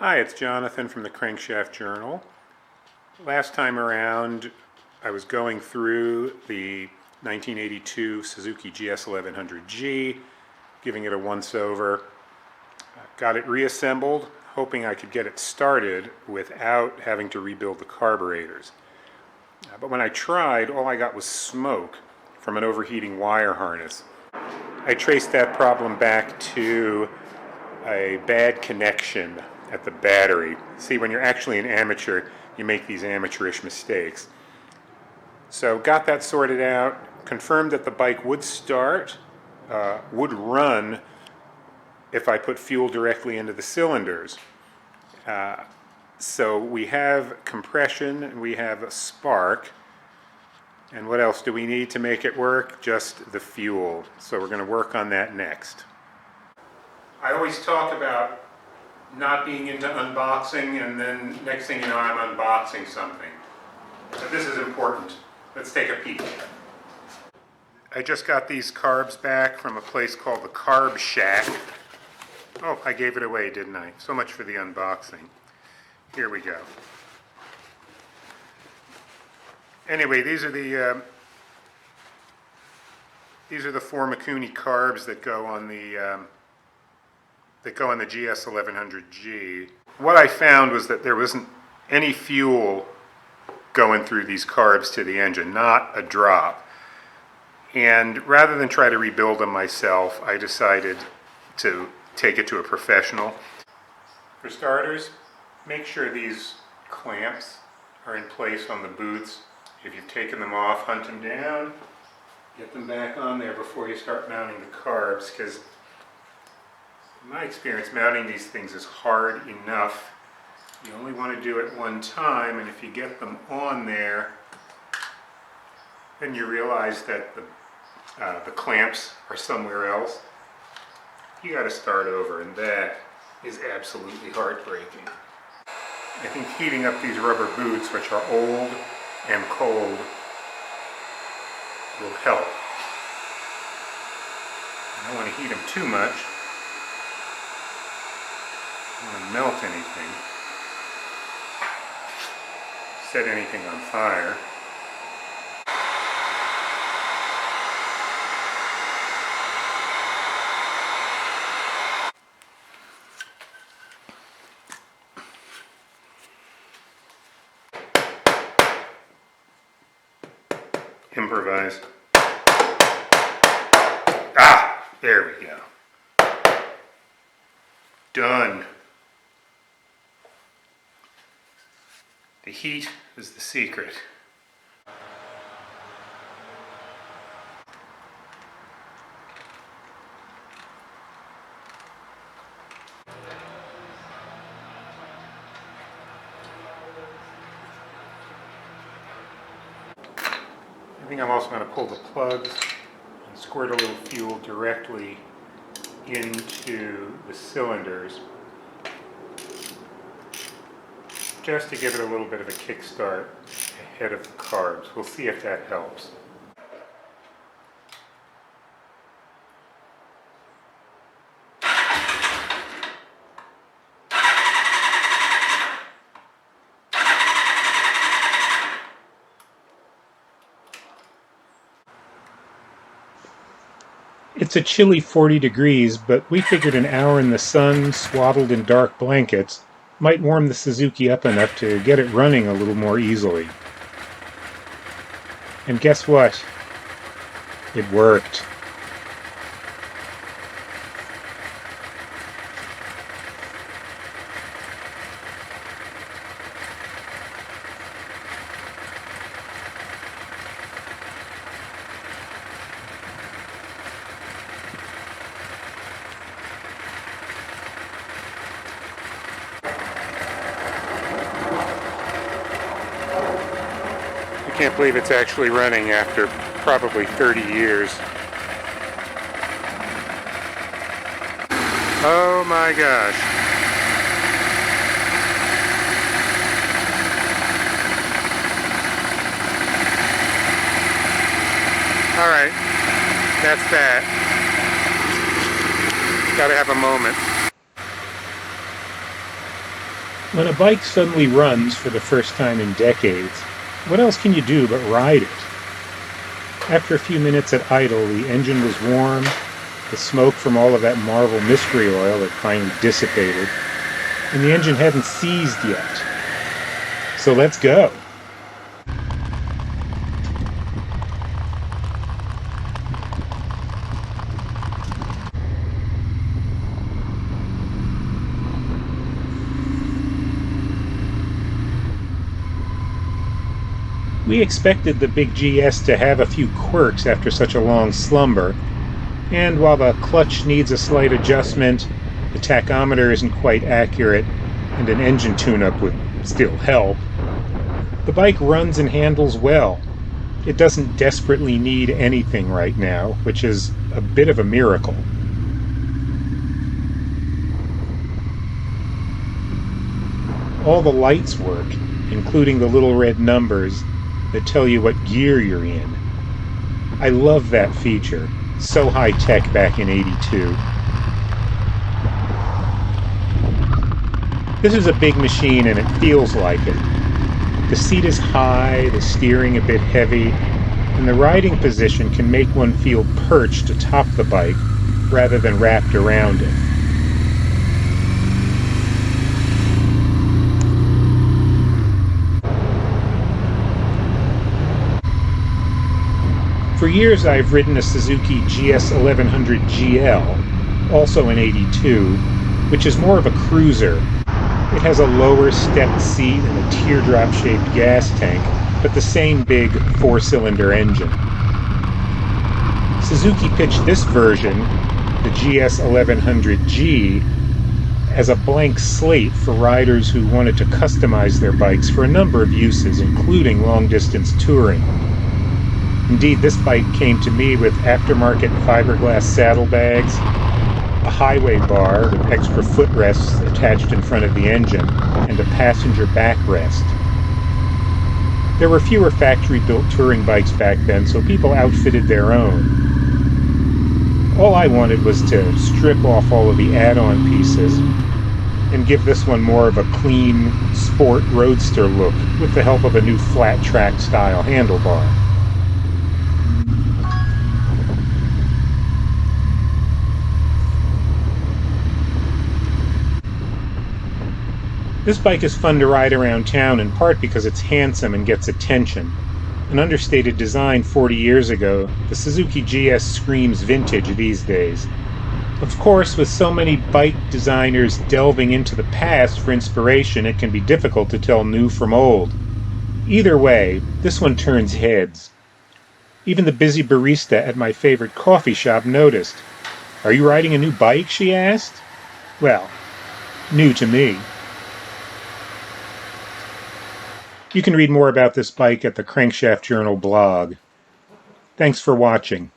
Hi, it's Jonathan from the Crankshaft Journal. Last time around, I was going through the 1982 Suzuki GS1100G, giving it a once-over. Got it reassembled, hoping I could get it started without having to rebuild the carburetors. But when I tried, all I got was smoke from an overheating wire harness. I traced that problem back to a bad connection at the battery. See, when you're actually an amateur, you make these amateurish mistakes. So got that sorted out, confirmed that the bike would start, would run if I put fuel directly into the cylinders. So we have compression, we have a spark, and what else do we need to make it work? Just the fuel. So we're going to work on that next. I always talk about not being into unboxing, and then next thing you know, I'm unboxing something. So this is important. Let's take a peek. I just got these carbs back from a place called the Carb Shack. Oh, I gave it away, didn't I? So much for the unboxing. Here we go. Anyway, these are the four Mikuni carbs that go on the GS1100G. What I found was that there wasn't any fuel going through these carbs to the engine, not a drop. And rather than try to rebuild them myself, I decided to take it to a professional. For starters, make sure these clamps are in place on the boots. If you've taken them off, hunt them down, get them back on there before you start mounting the carbs, because in my experience, mounting these things is hard enough. You only want to do it one time, and if you get them on there, then you realize that the clamps are somewhere else. You got to start over, and that is absolutely heartbreaking. I think heating up these rubber boots, which are old and cold, will help. I don't want to heat them too much. I don't want to melt anything, set anything on fire. Improvise. Ah, there we go. Done. The heat is the secret. I think I'm also going to pull the plugs and squirt a little fuel directly into the cylinders, just to give it a little bit of a kickstart ahead of the carbs. We'll see if that helps. It's a chilly 40 degrees, but we figured an hour in the sun, swaddled in dark blankets, might warm the Suzuki up enough to get it running a little more easily. And guess what? It worked. I can't believe it's actually running after probably 30 years. Oh my gosh. Alright, that's that. Gotta have a moment. When a bike suddenly runs for the first time in decades, what else can you do but ride it? After a few minutes at idle, the engine was warm, the smoke from all of that Marvel mystery oil had finally dissipated, and the engine hadn't seized yet. So let's go! We expected the big GS to have a few quirks after such a long slumber, and while the clutch needs a slight adjustment, the tachometer isn't quite accurate, and an engine tune-up would still help, the bike runs and handles well. It doesn't desperately need anything right now, which is a bit of a miracle. All the lights work, including the little red numbers that tell you what gear you're in. I love that feature. So high-tech back in '82. This is a big machine and it feels like it. The seat is high, the steering a bit heavy, and the riding position can make one feel perched atop the bike rather than wrapped around it. For years I've ridden a Suzuki GS1100GL, also in '82, which is more of a cruiser. It has a lower stepped seat and a teardrop-shaped gas tank, but the same big four-cylinder engine. Suzuki pitched this version, the GS1100G, as a blank slate for riders who wanted to customize their bikes for a number of uses, including long-distance touring. Indeed, this bike came to me with aftermarket fiberglass saddlebags, a highway bar with extra footrests attached in front of the engine, and a passenger backrest. There were fewer factory-built touring bikes back then, so people outfitted their own. All I wanted was to strip off all of the add-on pieces and give this one more of a clean, sport roadster look with the help of a new flat-track style handlebar. This bike is fun to ride around town in part because it's handsome and gets attention. An understated design 40 years ago, the Suzuki GS screams vintage these days. Of course, with so many bike designers delving into the past for inspiration, it can be difficult to tell new from old. Either way, this one turns heads. Even the busy barista at my favorite coffee shop noticed. "Are you riding a new bike?" she asked. Well, new to me. You can read more about this bike at the Crankshaft Journal blog. Thanks for watching.